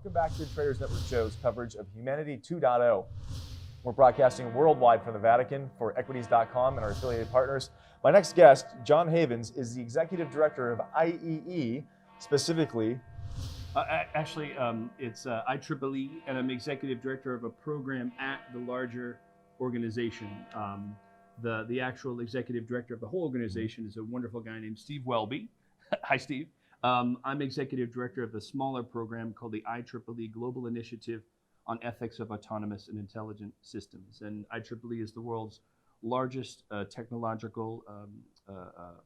Welcome back to Traders Network Show's coverage of Humanity 2.0. We're broadcasting worldwide from the Vatican for equities.com and our affiliated partners. My next guest, John Havens, is the Executive Director of IEEE, specifically. It's IEEE, and I'm Executive Director of a program at the larger organization. The actual Executive Director of the whole organization is a wonderful guy named Steve Welby. Hi, Steve. I'm Executive Director of the smaller program called the IEEE Global Initiative on Ethics of Autonomous and Intelligent Systems. And IEEE is the world's largest technological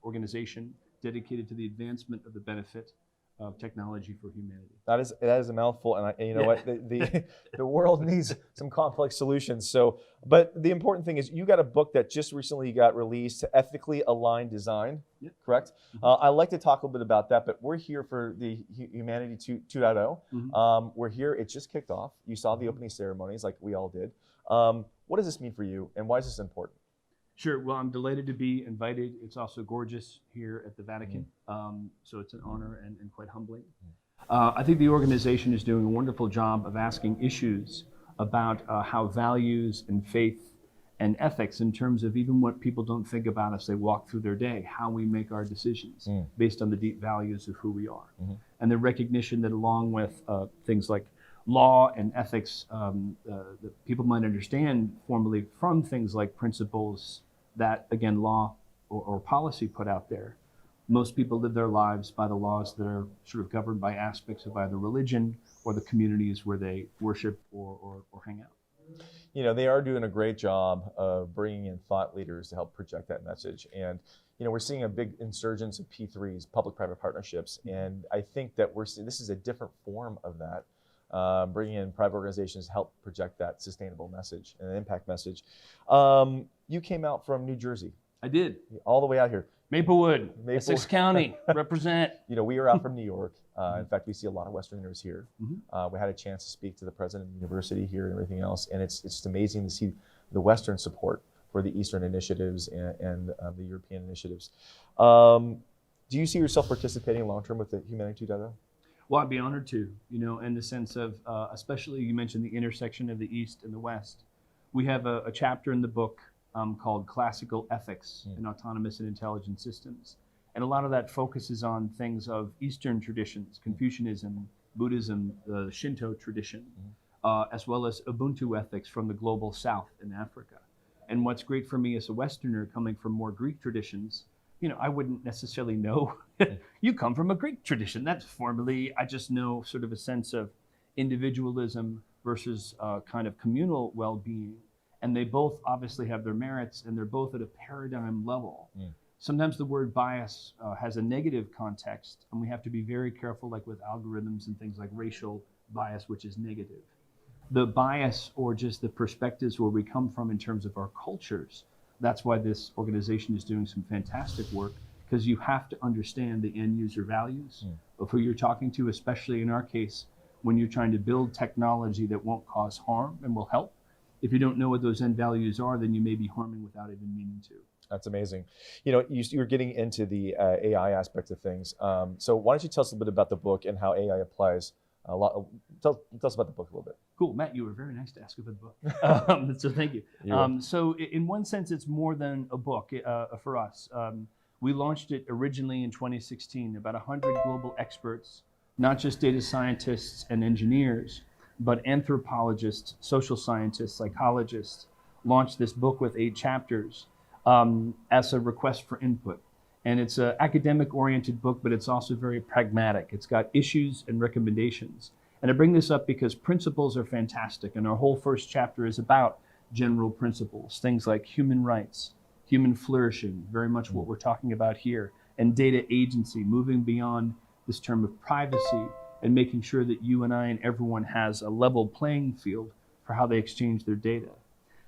organization dedicated to the advancement of the benefit of technology for humanity. That is a mouthful, and you know what? The world needs some complex solutions. So, but the important thing is, you got a book that just recently got released, Ethically Aligned Design. Yep. Correct. I'd like to talk a little bit about that, but we're here for the Humanity 2.0. We're here. It just kicked off. You saw the opening ceremonies, like we all did. What does this mean for you, and why is this important? Sure. Well, I'm delighted to be invited. It's also gorgeous here at the Vatican, so it's an honor and quite humbling. I think the organization is doing a wonderful job of asking issues about how values and faith and ethics, in terms of even what people don't think about as they walk through their day, how we make our decisions based on the deep values of who we are. And the recognition that along with things like law and ethics, that people might understand formally from things like principles that, again, law or policy put out there. Most people live their lives by the laws that are sort of governed by aspects of either religion or the communities where they worship or hang out. You know, they are doing a great job of bringing in thought leaders to help project that message. And, you know, we're seeing a big insurgence of P3s, public-private partnerships. And I think that this is a different form of that. Bringing in private organizations to help project that sustainable message and impact message. You came out from New Jersey. I did. All the way out here. Maplewood, Essex County, represent. You know, we are out from New York. In fact, we see a lot of Westerners here. We had a chance to speak to the president of the university here and everything else. And it's just amazing to see the Western support for the Eastern initiatives and the European initiatives. Do you see yourself participating long-term with the Humanity 2.0? Well, I'd be honored to, you know, in the sense of, especially you mentioned the intersection of the East and the West. We have a chapter in the book called Classical Ethics in Autonomous and Intelligent Systems. And a lot of that focuses on things of Eastern traditions, Confucianism, Buddhism, the Shinto tradition, as well as Ubuntu ethics from the global South in Africa. And what's great for me as a Westerner coming from more Greek traditions, you know, I wouldn't necessarily know, you come from a Greek tradition. That's formally, I just know sort of a sense of individualism versus kind of communal well-being. And they both obviously have their merits, and they're both at a paradigm level. Sometimes the word bias has a negative context, and we have to be very careful, like with algorithms and things like racial bias, which is negative. The bias, or just the perspectives where we come from in terms of our cultures, that's why this organization is doing some fantastic work, because you have to understand the end user values of who you're talking to, especially in our case, when you're trying to build technology that won't cause harm and will help. If you don't know what those end values are, then you may be harming without even meaning to. That's amazing. You know, you're getting into the AI aspect of things. So why don't you tell us a little bit about the book and how AI applies a lot. Tell us about the book a little bit. Cool, Matt, you were very nice to ask about the book. So thank you. So in one sense, it's more than a book for us. We launched it originally in 2016, about 100 global experts, not just data scientists and engineers, but anthropologists, social scientists, psychologists, launched this book with 8 chapters as a request for input. And it's an academic-oriented book, but it's also very pragmatic. It's got issues and recommendations. And I bring this up because principles are fantastic, and our whole first chapter is about general principles, things like human rights, human flourishing, very much what we're talking about here, and data agency, moving beyond this term of privacy and making sure that you and I and everyone has a level playing field for how they exchange their data.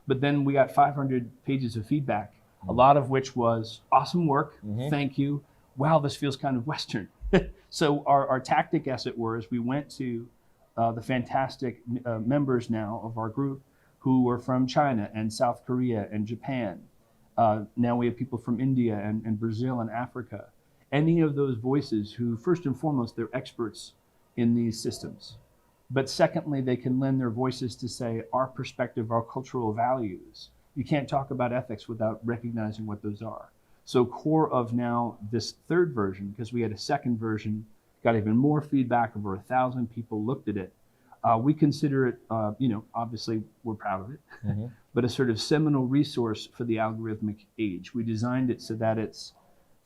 But then we got 500 pages of feedback, a lot of which was awesome work, thank you, wow, this feels kind of Western. So our tactic, as it were, is we went to the fantastic members now of our group who were from China and South Korea and Japan. Now we have people from India and Brazil and Africa. Any of those voices who, first and foremost, they're experts in these systems. But secondly, they can lend their voices to say our perspective, our cultural values. You can't talk about ethics without recognizing what those are. So core of now this third version, because we had a second version, got even more feedback, over 1,000 people looked at it. We consider it, obviously we're proud of it, but a sort of seminal resource for the algorithmic age. We designed it so that it's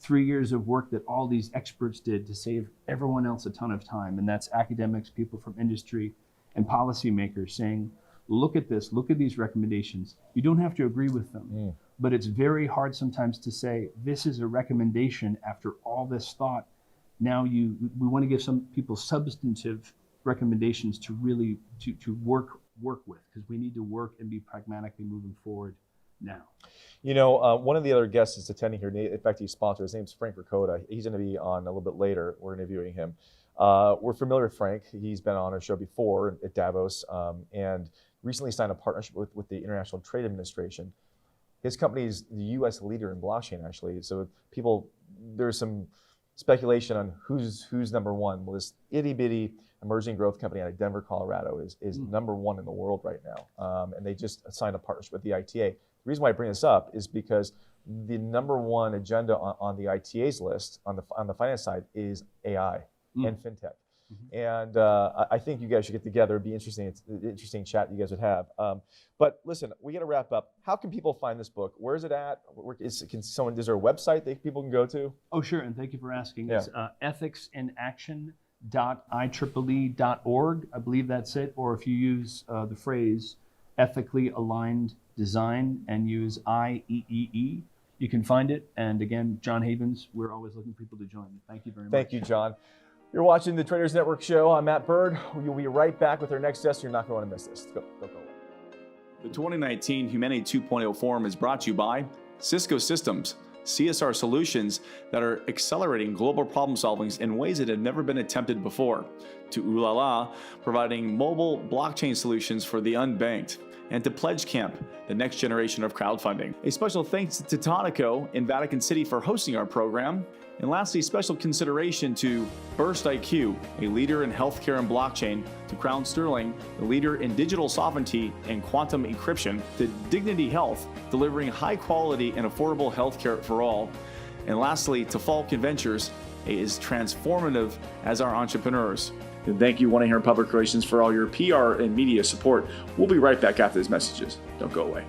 3 years of work that all these experts did to save everyone else a ton of time. And that's academics, people from industry, and policymakers saying, look at this, look at these recommendations. You don't have to agree with them, but it's very hard sometimes to say, this is a recommendation after all this thought. Now we want to give some people substantive recommendations to really to work with, because we need to work and be pragmatically moving forward now. One of the other guests is attending here. In fact, he's sponsored. His name's Frank Ricotta. He's going to be on a little bit later. We're interviewing him. We're familiar with Frank. He's been on our show before at Davos, and recently signed a partnership with the International Trade Administration. His company is the U.S. leader in blockchain, actually. So there's some speculation on who's number one. Well, this itty bitty emerging growth company out of Denver, Colorado is number one in the world right now. And they just signed a partnership with the ITA. The reason why I bring this up is because the number one agenda on the ITA's list on the finance side is AI and fintech. And I think you guys should get together. It'd be interesting. It's an interesting chat you guys would have. But listen, we got to wrap up. How can people find this book? Where is it at? Is there a website that people can go to? Oh, sure. And thank you for asking. Yeah. It's ethicsinAction.IEEE.org. I believe that's it. Or if you use the phrase ethically aligned design and use IEEE, you can find it. And again, John Havens, we're always looking for people to join. Thank you very much. Thank you, John. You're watching the Traders Network show. I'm Matt Bird. We'll be right back with our next guest. You're not going to want to miss this. Go. The 2019 Humanity 2.0 Forum is brought to you by Cisco Systems, CSR solutions that are accelerating global problem solving in ways that have never been attempted before, to Ulala, providing mobile blockchain solutions for the unbanked, and to Pledge Camp, the next generation of crowdfunding. A special thanks to Tonico in Vatican City for hosting our program. And lastly, special consideration to Burst IQ, a leader in healthcare and blockchain, to Crown Sterling, a leader in digital sovereignty and quantum encryption, to Dignity Health, delivering high quality and affordable healthcare for all. And lastly, to Falcon Ventures, is transformative as our entrepreneurs. And thank you, 1-800 Public Relations, for all your PR and media support. We'll be right back after these messages. Don't go away.